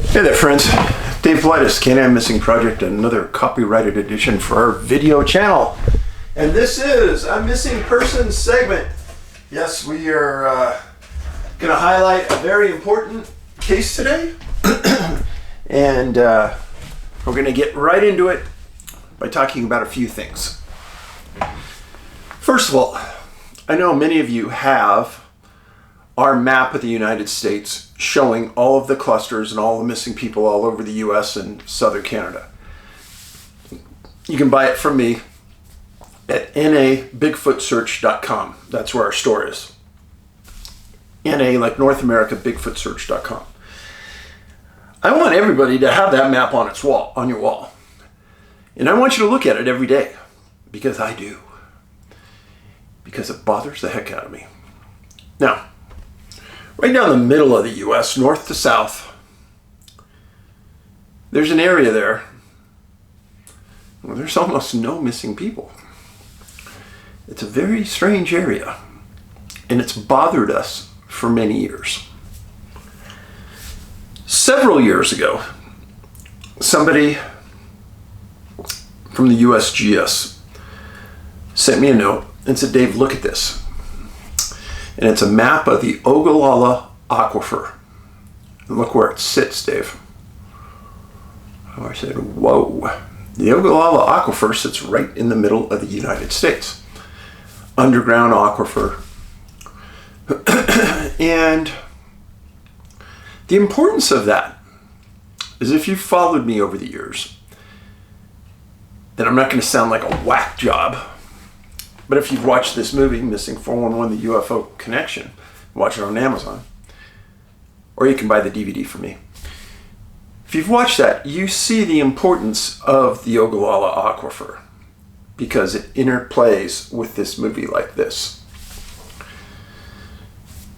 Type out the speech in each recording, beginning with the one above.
Hey there, friends. Dave Paulides, CanAm Missing Project, another copyrighted edition for our video channel. And this is a missing persons segment. Yes, we are going to highlight a very important case today. And we're going to get right into it by talking about a few things. First of all, I know many of you have our map of the United States showing all of the clusters and all the missing people all over the US and southern Canada. You can buy it from me at nabigfootsearch.com. That's where our store is. NA, like North America, bigfootsearch.com. I want everybody to have that map on its wall, on your wall. And I want you to look at it every day, because I do. Because it bothers the heck out of me. Now, right down the middle of the US, north to south, there's an area there where there's almost no missing people. It's a very strange area, and it's bothered us for many years. Several years ago, somebody from the USGS sent me a note and said, Dave, look at this. And it's a map of the Ogallala aquifer. And look where it sits, Dave. Oh, I said, whoa. The Ogallala aquifer sits right in the middle of the United States. Underground aquifer. And the importance of that is, if you've followed me over the years, then I'm not going to sound like a whack job, but if you've watched this movie, Missing 411, The UFO Connection, watch it on Amazon, or you can buy the DVD from me. If you've watched that, you see the importance of the Ogallala aquifer, because it interplays with this movie like this.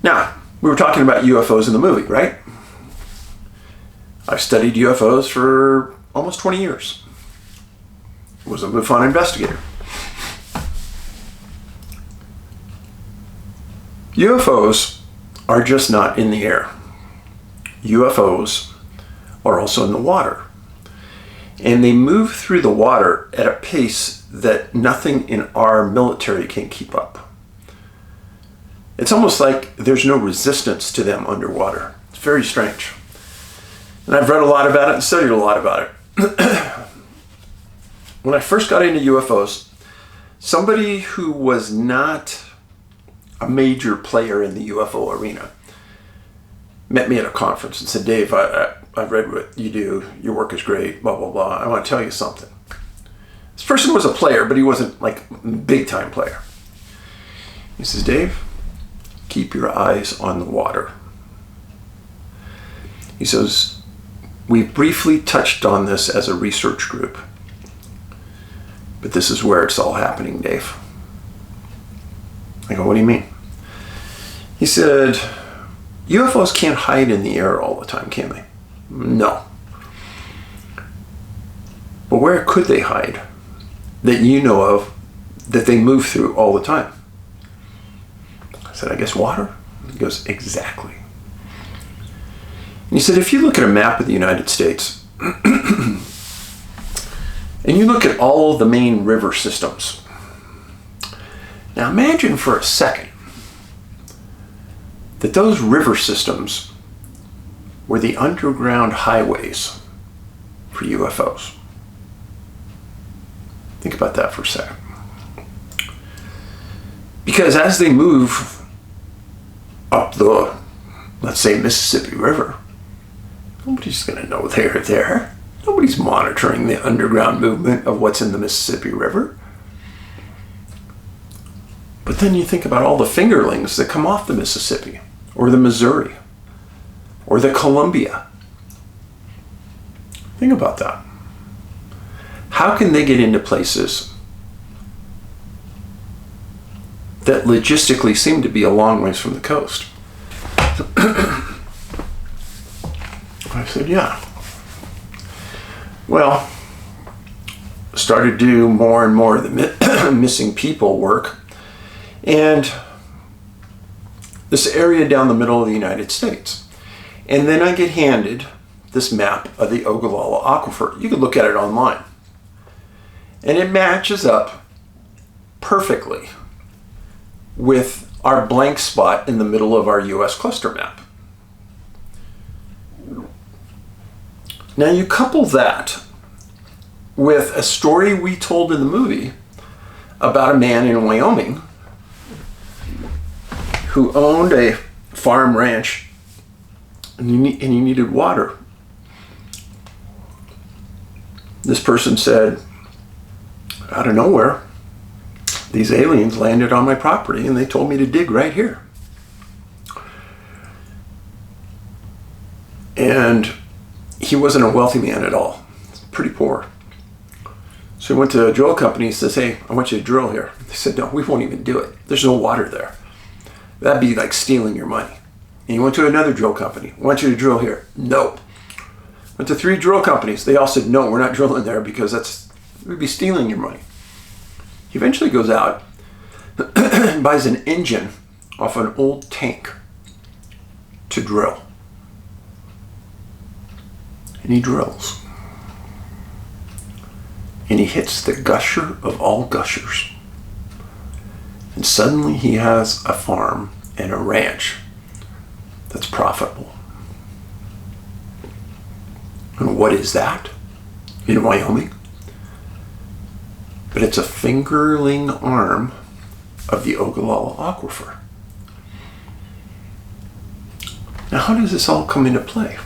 Now, we were talking about UFOs in the movie, right? I've studied UFOs for almost 20 years. I was a MUFON investigator. UFOs are just not in the air. UFOs are also in the water. And they move through the water at a pace that nothing in our military can keep up. It's almost like there's no resistance to them underwater. It's very strange. And I've read a lot about it and studied a lot about it. When I first got into UFOs, somebody who was not a major player in the UFO arena met me at a conference and said, Dave, I've read what you do. Your work is great, blah, blah, blah. I want to tell you something. This person was a player, but he wasn't like a big-time player. He says, Dave, keep your eyes on the water. He says, we briefly touched on this as a research group, but this is where it's all happening, Dave. I go, what do you mean? He said, UFOs can't hide in the air all the time, can they? No. But where could they hide that you know of that they move through all the time? I said, I guess water. He goes, exactly. And he said, if you look at a map of the United States and you look at all the main river systems, now imagine for a second that those river systems were the underground highways for UFOs. Think about that for a second. Because as they move up the, let's say, Mississippi River, nobody's going to know they're there. Nobody's monitoring the underground movement of what's in the Mississippi River. But then you think about all the fingerlings that come off the Mississippi, or the Missouri, or the Columbia. Think about that. How can they get into places that logistically seem to be a long ways from the coast? I said, yeah. Well, started to do more and more of the missing people work. And this area down the middle of the United States. And then I get handed this map of the Ogallala Aquifer. You can look at it online. And it matches up perfectly with our blank spot in the middle of our U.S. cluster map. Now you couple that with a story we told in the movie about a man in Wyoming who owned a farm ranch and he needed water. This person said, out of nowhere, these aliens landed on my property and they told me to dig right here. And he wasn't a wealthy man at all. Pretty poor. So he went to a drill company and says, hey, I want you to drill here. They said, no, we won't even do it. There's no water there. That'd be like stealing your money. And he went to another drill company. I want you to drill here. No. Went to 3 drill companies. They all said, no, we're not drilling there because we'd be stealing your money. He eventually goes out and buys an engine off an old tank to drill. And he drills. And he hits the gusher of all gushers. And suddenly he has a farm and a ranch that's profitable. And what is that in Wyoming? But it's a fingerling arm of the Ogallala Aquifer. Now, how does this all come into play?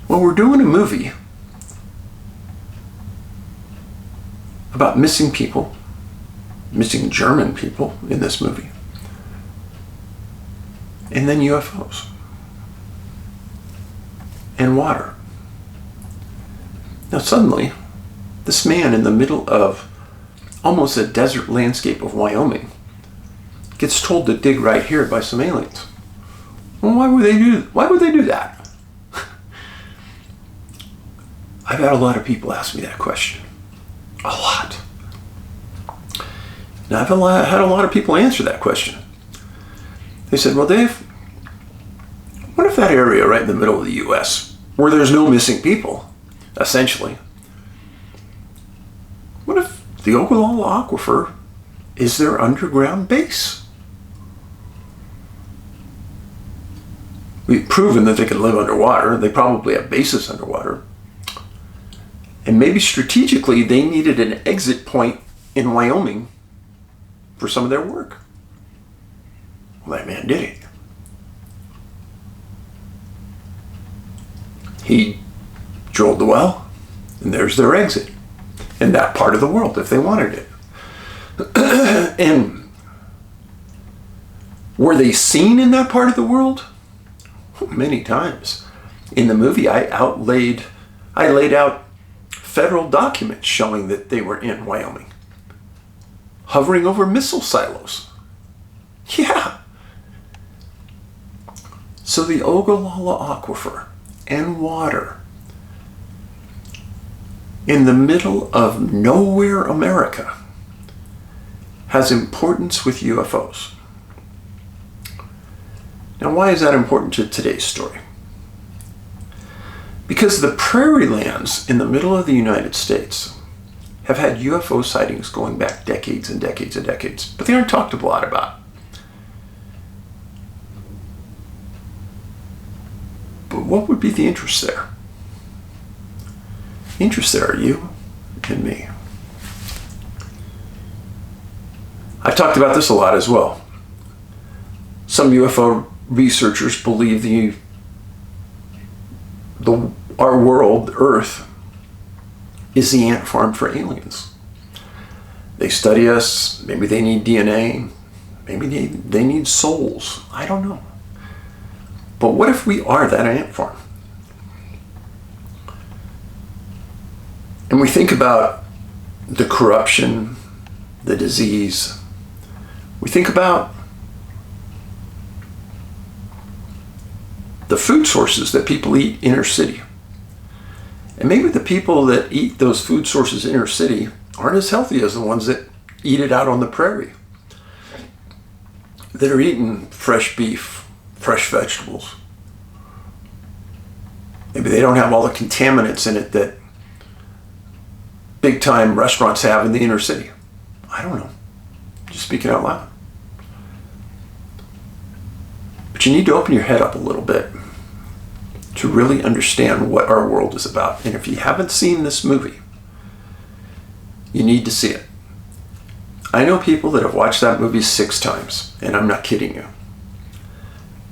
Well, we're doing a movie about missing people, missing German people in this movie, and then UFOs and water. Now suddenly, this man in the middle of almost a desert landscape of Wyoming gets told to dig right here by some aliens. Well, why would they do that? I've had a lot of people ask me that question. A lot. Now I've had a lot of people answer that question. They said, well, Dave, what if that area right in the middle of the U.S., where there's no missing people, essentially, what if the Ogallala Aquifer is their underground base? We've proven that they can live underwater. They probably have bases underwater. And maybe strategically they needed an exit point in Wyoming for some of their work. Well, that man did it. He drilled the well, and there's their exit in that part of the world if they wanted it. And were they seen in that part of the world? Many times. In the movie, I laid out federal documents showing that they were in Wyoming, hovering over missile silos. Yeah. So the Ogallala Aquifer and water in the middle of nowhere America has importance with UFOs. Now, why is that important to today's story? Because the prairie lands in the middle of the United States have had UFO sightings going back decades and decades and decades, but they aren't talked a lot about. But what would be the interest there? The interest there are you and me. I've talked about this a lot as well. Some UFO researchers believe our world, Earth, is the ant farm for aliens. They study us. Maybe they need DNA. Maybe they need souls. I don't know. But what if we are that ant farm? And we think about the corruption, the disease. We think about the food sources that people eat inner city. And maybe the people that eat those food sources inner city aren't as healthy as the ones that eat it out on the prairie, that are eating fresh beef, fresh vegetables. Maybe they don't have all the contaminants in it that big time restaurants have in the inner city. I don't know. Just speaking out loud. But you need to open your head up a little bit to really understand what our world is about. And if you haven't seen this movie, you need to see it. I know people that have watched that movie 6 times, and I'm not kidding you,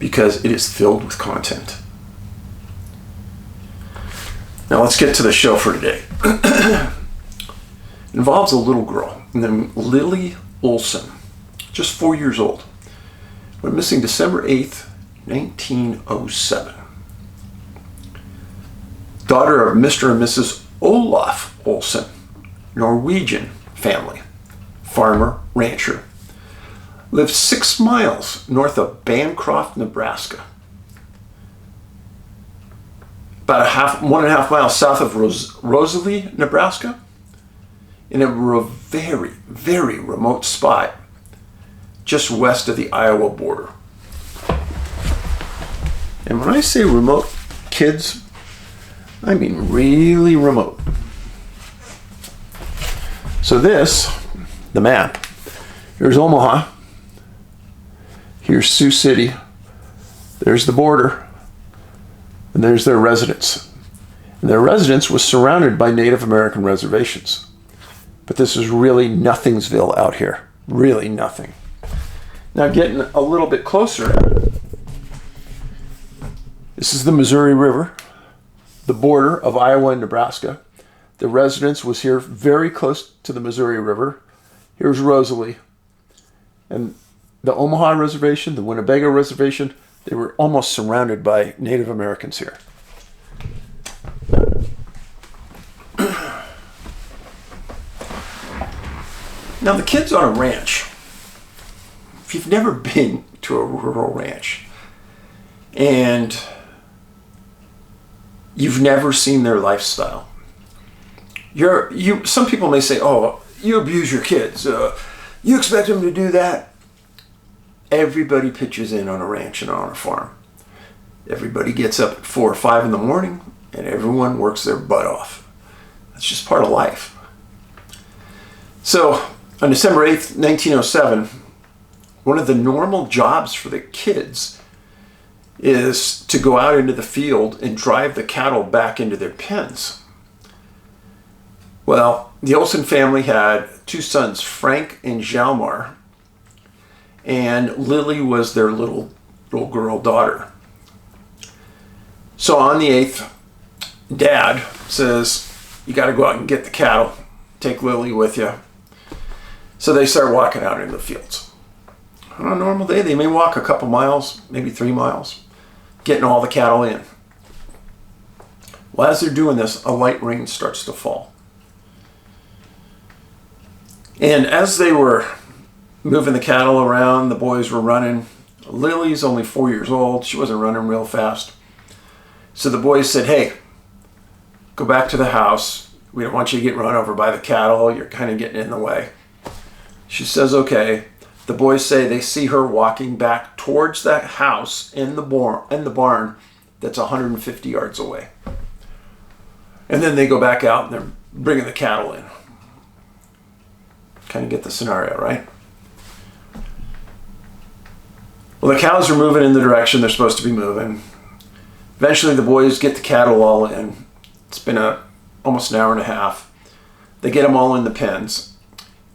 because it is filled with content. Now let's get to the show for today. It involves a little girl named Lillie Olson, just 4 years old. Went missing December 8th, 1907. Daughter of Mr. and Mrs. Olaf Olsen, Norwegian family, farmer, rancher. Lived 6 miles north of Bancroft, Nebraska. About 1.5 miles south of Rosalie, Nebraska, in a very, very remote spot just west of the Iowa border. And when I say remote, kids, I mean really remote. So this, the map, here's Omaha, here's Sioux City, there's the border, and there's their residence. And their residence was surrounded by Native American reservations. But this is really nothingsville out here, really nothing. Now getting a little bit closer, this is the Missouri River, the border of Iowa and Nebraska. The residence was here very close to the Missouri River. Here's Rosalie. And the Omaha Reservation, the Winnebago Reservation, they were almost surrounded by Native Americans here. Now the kids on a ranch, if you've never been to a rural ranch and you've never seen their lifestyle, some people may say, oh, you abuse your kids. You expect them to do that? Everybody pitches in on a ranch and on a farm. Everybody gets up at 4 or 5 in the morning and everyone works their butt off. That's just part of life. So on December 8th, 1907, one of the normal jobs for the kids is to go out into the field and drive the cattle back into their pens. Well, the Olsen family had 2 sons, Frank and Hjalmar, and Lillie was their little girl daughter. So on the 8th, Dad says, you got to go out and get the cattle, take Lillie with you. So they start walking out into the fields. On a normal day, they may walk a couple miles, maybe 3 miles, getting all the cattle in. Well, as they're doing this, a light rain starts to fall. And as they were moving the cattle around, the boys were running. Lillie's only 4 years old. She wasn't running real fast. So the boys said, hey, go back to the house. We don't want you to get run over by the cattle. You're kind of getting in the way. She says, okay. The boys say they see her walking back towards that house in the barn that's 150 yards away. And then they go back out and they're bringing the cattle in. Kind of get the scenario, right? Well, the cows are moving in the direction they're supposed to be moving. Eventually the boys get the cattle all in. It's been almost an hour and a half. They get them all in the pens.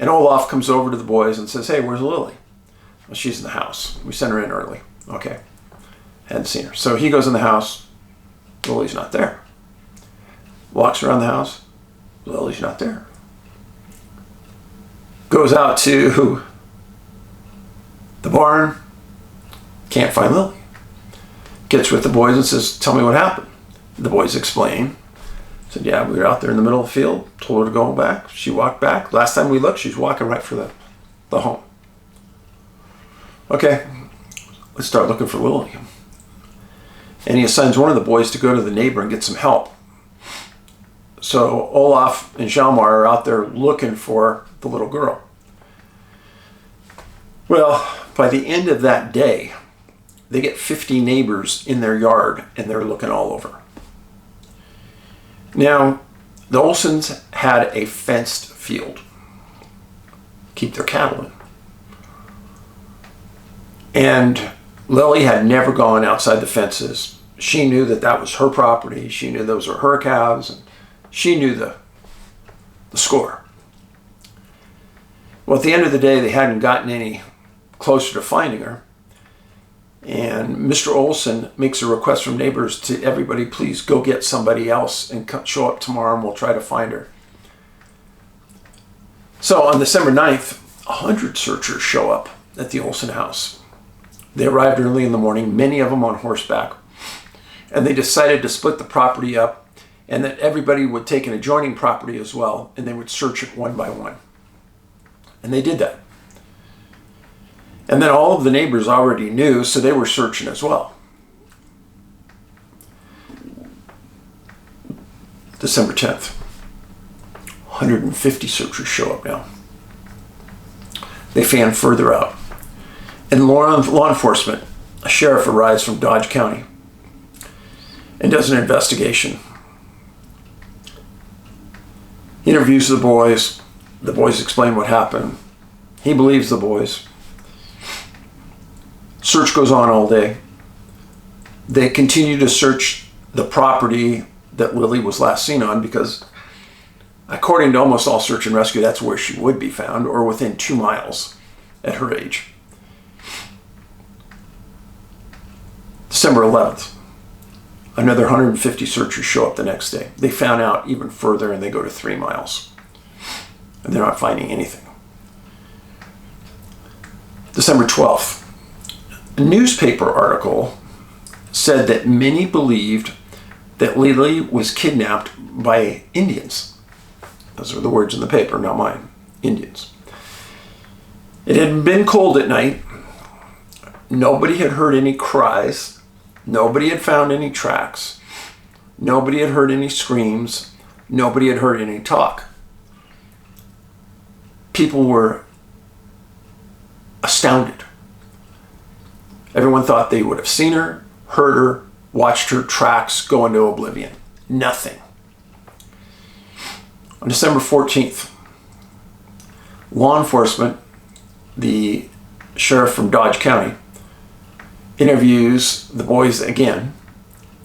And Olaf comes over to the boys and says, hey, where's Lillie? Well, she's in the house. We sent her in early. Okay. Hadn't seen her. So he goes in the house. Lillie's not there. Walks around the house. Lillie's not there. Goes out to the barn. Can't find Lillie. Gets with the boys and says, tell me what happened. The boys explain. Said, yeah, we were out there in the middle of the field. Told her to go back. She walked back. Last time we looked, she's walking right for the home. Okay, let's start looking for Lillie. And he assigns one of the boys to go to the neighbor and get some help. So Olaf and Hjalmar are out there looking for the little girl. Well, by the end of that day, they get 50 neighbors in their yard and they're looking all over. Now, the Olsons had a fenced field. Keep their cattle in. And Lillie had never gone outside the fences. She knew that that was her property. She knew those were her calves. And she knew the score. Well, at the end of the day, they hadn't gotten any closer to finding her. And Mr. Olson makes a request from neighbors to everybody, please go get somebody else and show up tomorrow and we'll try to find her. So on December 9th, 100 searchers show up at the Olson house. They arrived early in the morning, many of them on horseback, and they decided to split the property up and that everybody would take an adjoining property as well, and they would search it one by one. And they did that. And then all of the neighbors already knew, so they were searching as well. December 10th, 150 searchers show up now. They fan further out. And law enforcement, a sheriff arrives from Dodge County and does an investigation. He interviews the boys. The boys explain what happened. He believes the boys. Search goes on all day. They continue to search the property that Lillie was last seen on because, according to almost all search and rescue, that's where she would be found, or within 2 miles at her age. December 11th, another 150 searchers show up the next day. They fan out even further and they go to 3 miles. And they're not finding anything. December 12th, a newspaper article said that many believed that Lillie was kidnapped by Indians. Those are the words in the paper, not mine. Indians. It had been cold at night. Nobody had heard any cries. Nobody had found any tracks. Nobody had heard any screams. Nobody had heard any talk. People were astounded. Everyone thought they would have seen her, heard her, watched her tracks go into oblivion. Nothing. On December 14th, law enforcement, the sheriff from Dodge County, interviews the boys again,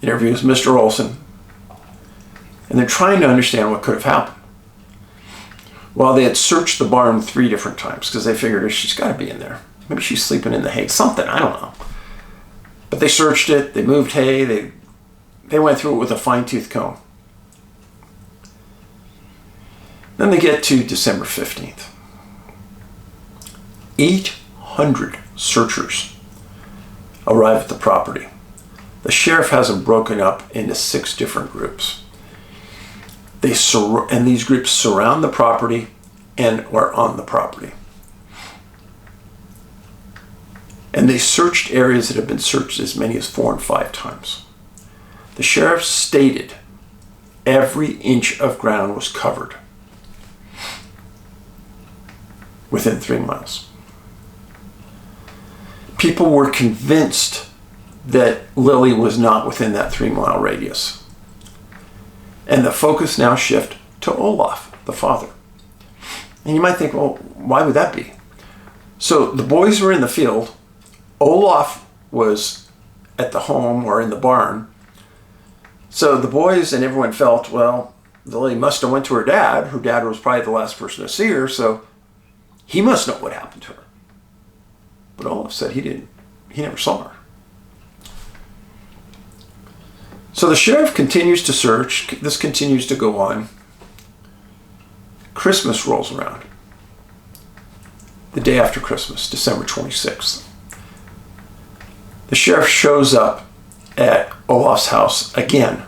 interviews Mr. Olson, and they're trying to understand what could have happened. Well, they had searched the barn 3 different times because they figured she's got to be in there. Maybe she's sleeping in the hay, something, I don't know. But they searched it, they moved hay, they went through it with a fine-tooth comb. Then they get to December 15th. 800 searchers arrive at the property. The sheriff has them broken up into 6 different groups. And these groups surround the property and are on the property. And they searched areas that have been searched as many as 4 and 5 times. The sheriff stated every inch of ground was covered within 3 miles. People were convinced that Lillie was not within that 3-mile radius. And the focus now shifts to Olaf, the father. And you might think, well, why would that be? So the boys were in the field. Olaf was at the home or in the barn. So the boys and everyone felt, well, Lillie must have went to her dad. Her dad was probably the last person to see her, so he must know what happened to her. But Olaf said he never saw her. So the sheriff continues to search. This continues to go on. Christmas rolls around. The day after Christmas, December 26th. The sheriff shows up at Olaf's house again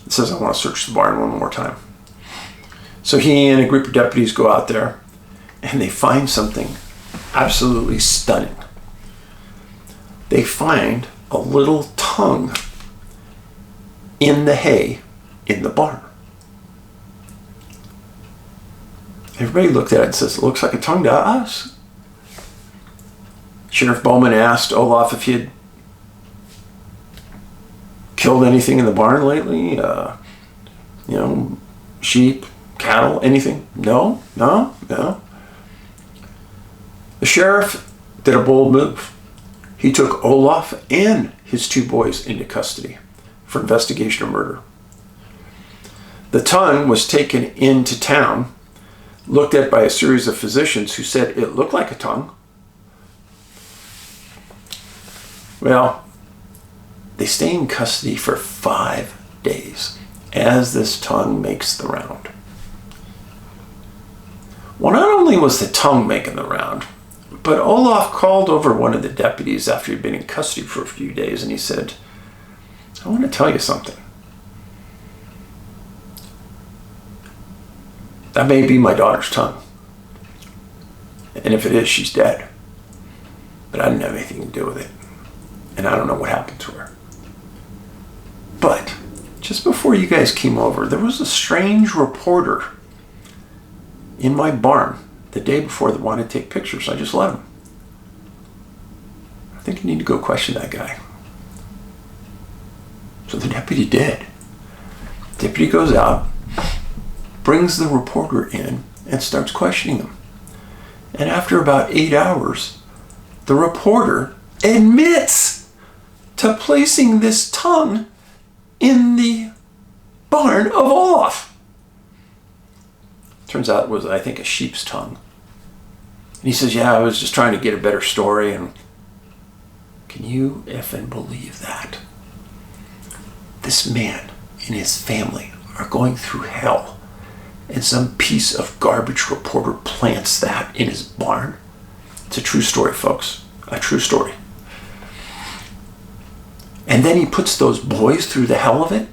and says, I want to search the barn one more time. So he and a group of deputies go out there and they find something absolutely stunning. They find a little tongue in the hay in the barn. Everybody looked at it and says, it looks like a tongue to us. Sheriff Bowman asked Olaf if he had killed anything in the barn lately. sheep, cattle, anything? No. The sheriff did a bold move. He took Olaf and his 2 boys into custody for investigation of murder. The tongue was taken into town, looked at by a series of physicians who said it looked like a tongue. Well, they stay in custody for 5 days as this tongue makes the round. Well, not only was the tongue making the round, but Olaf called over one of the deputies after he'd been in custody for a few days, and he said, I want to tell you something. That may be my daughter's tongue. And if it is, she's dead. But I didn't have anything to do with it. And I don't know what happened to her. But just before you guys came over, there was a strange reporter in my barn the day before that wanted to take pictures. I just let him. I think you need to go question that guy. So the deputy did. Deputy goes out, brings the reporter in, and starts questioning him. And after about 8 hours, the reporter admits to placing this tongue in the barn of Olaf. Turns out it was, I think, a sheep's tongue. And he says, yeah, I was just trying to get a better story. And can you effing believe that? This man and his family are going through hell, and some piece of garbage reporter plants that in his barn. It's a true story, folks. A true story. And then he puts those boys through the hell of it.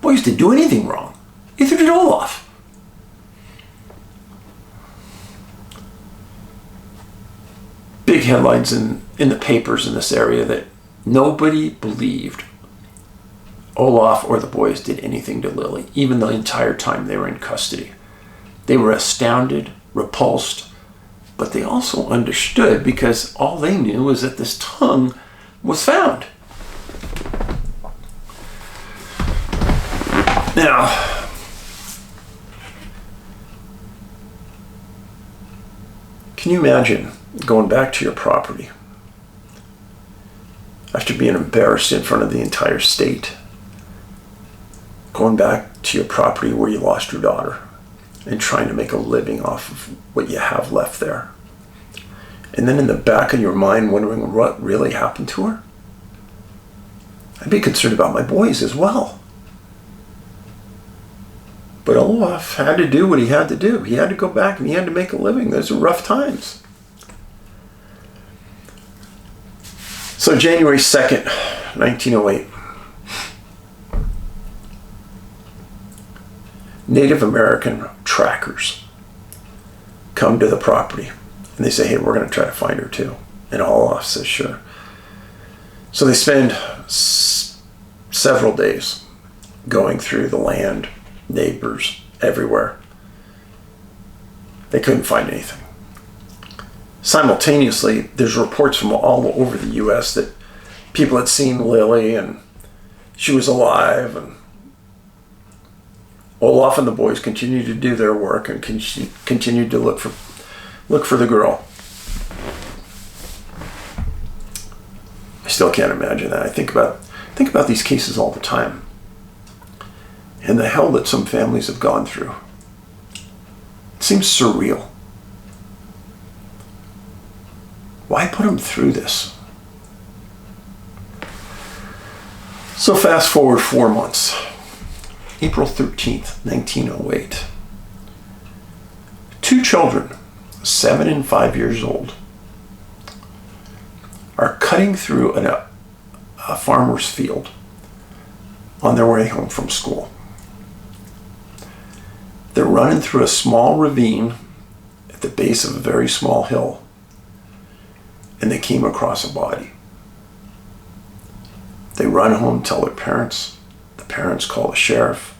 Boys didn't do anything wrong. Neither did Olaf. Big headlines in the papers in this area that nobody believed Olaf or the boys did anything to Lillie, even the entire time they were in custody. They were astounded, repulsed, but they also understood because all they knew was that this tongue was found. Now, can you imagine going back to your property after being embarrassed in front of the entire state, going back to your property where you lost your daughter and trying to make a living off of what you have left there, and then in the back of your mind wondering what really happened to her? I'd be concerned about my boys as well. But Olaf had to do what he had to do. He had to go back and he had to make a living. Those were rough times. So January 2nd, 1908. Native American trackers come to the property and they say, hey, we're going to try to find her too. And Olaf says, sure. So they spend several days going through the land, neighbors, everywhere. They couldn't find anything. Simultaneously, there's reports from all over the U.S. that people had seen Lillie and she was alive, and Olaf and the boys continued to do their work and continued to look for the girl. I still can't imagine that. I think about these cases all the time and the hell that some families have gone through. It seems surreal. Why put them through this? So fast forward 4 months. April 13th, 1908. 2 children, 7 and 5 years old, are cutting through a farmer's field on their way home from school. They're running through a small ravine at the base of a very small hill, and they came across a body. They run home, tell their parents. The parents call the sheriff.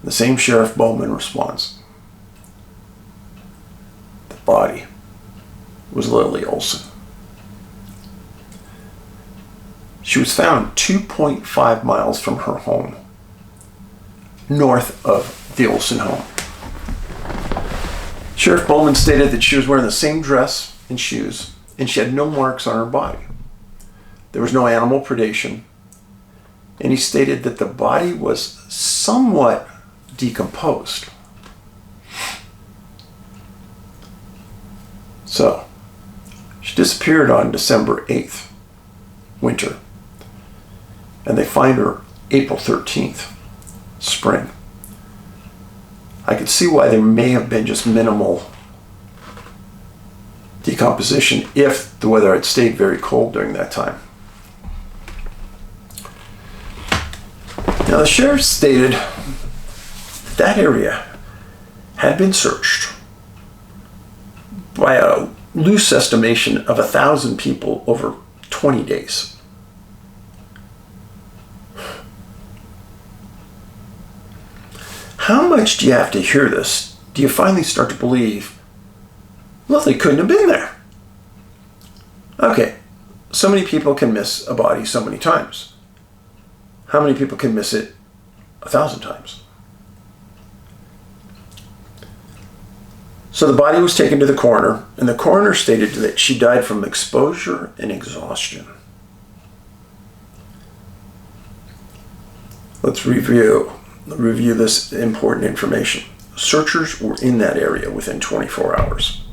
The same Sheriff Bowman responds. The body was Lillie Olson. She was found 2.5 miles from her home, north of the Olsen home. Sheriff Bowman stated that she was wearing the same dress and shoes, and she had no marks on her body. There was no animal predation, and he stated that the body was somewhat decomposed. So, she disappeared on December 8th, winter, and they find her April 13th, spring. I could see why there may have been just minimal decomposition if the weather had stayed very cold during that time. Now, the sheriff stated that area had been searched by a loose estimation of 1,000 people over 20 days. How much do you have to hear this? Do you finally start to believe, well, they couldn't have been there? Okay, so many people can miss a body so many times. How many people can miss it 1,000 times? So the body was taken to the coroner, and the coroner stated that she died from exposure and exhaustion. Let's review this important information. Searchers were in that area within 24 hours.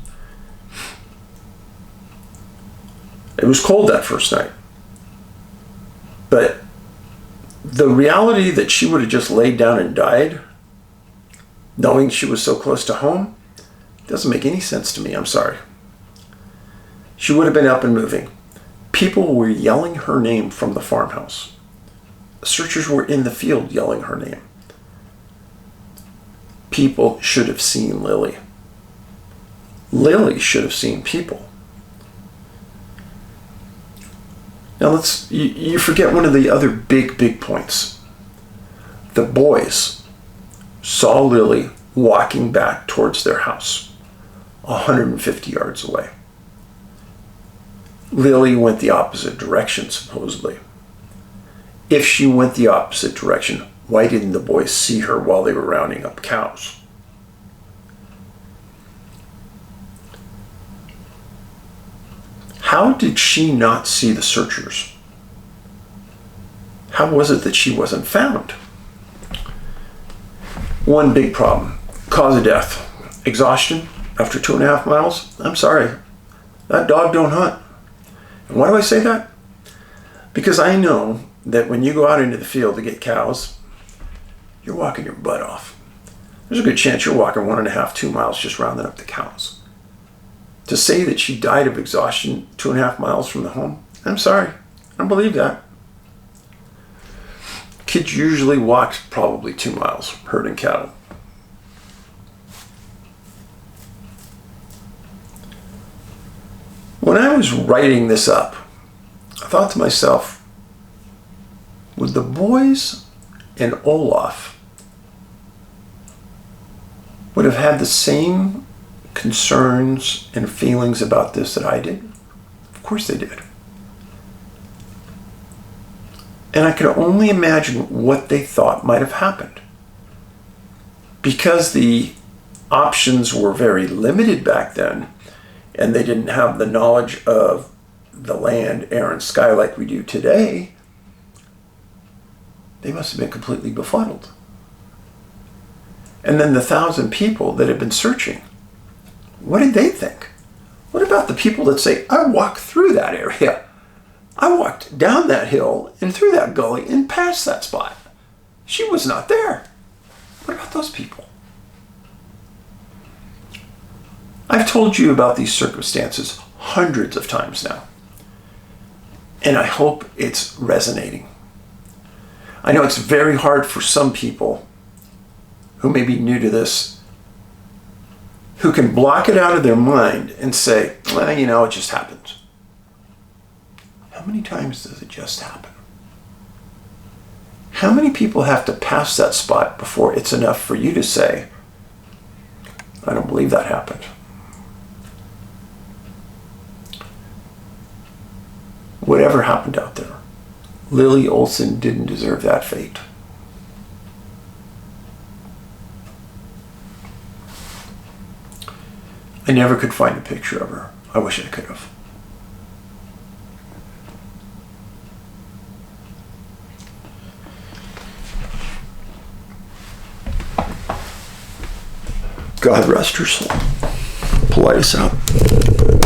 It was cold that first night, but the reality that she would have just laid down and died, knowing she was so close to home, doesn't make any sense to me. I'm sorry. She would have been up and moving. People were yelling her name from the farmhouse. Searchers were in the field yelling her name. People should have seen Lillie. Lillie should have seen people. Now you forget one of the other big points. The boys saw Lillie walking back towards their house, 150 yards away. Lillie went the opposite direction, supposedly. If she went the opposite direction, why didn't the boys see her while they were rounding up cows? How did she not see the searchers? How was it that she wasn't found? One big problem. Cause of death. Exhaustion after 2.5 miles. I'm sorry. That dog don't hunt. And why do I say that? Because I know that when you go out into the field to get cows, you're walking your butt off. There's a good chance you're walking 1.5, 2 miles just rounding up the cows. To say that she died of exhaustion 2.5 miles from the home, I'm sorry. I don't believe that. Kids usually walk probably 2 miles herding cattle. When I was writing this up, I thought to myself, would the boys and Olaf would have had the same concerns and feelings about this that I did? Of course they did. And I could only imagine what they thought might have happened. Because the options were very limited back then, and they didn't have the knowledge of the land, air, and sky like we do today, they must have been completely befuddled. And then the 1,000 people that had been searching, what did they think? What about the people that say, I walked through that area? I walked down that hill and through that gully and past that spot. She was not there. What about those people? I've told you about these circumstances hundreds of times now, and I hope it's resonating. I know it's very hard for some people who may be new to this, who can block it out of their mind and say, well, you know, it just happened. How many times does it just happen? How many people have to pass that spot before it's enough for you to say, I don't believe that happened? Whatever happened out there, Lillie Olsen didn't deserve that fate. I never could find a picture of her. I wish I could have. God rest her soul. Paulides out.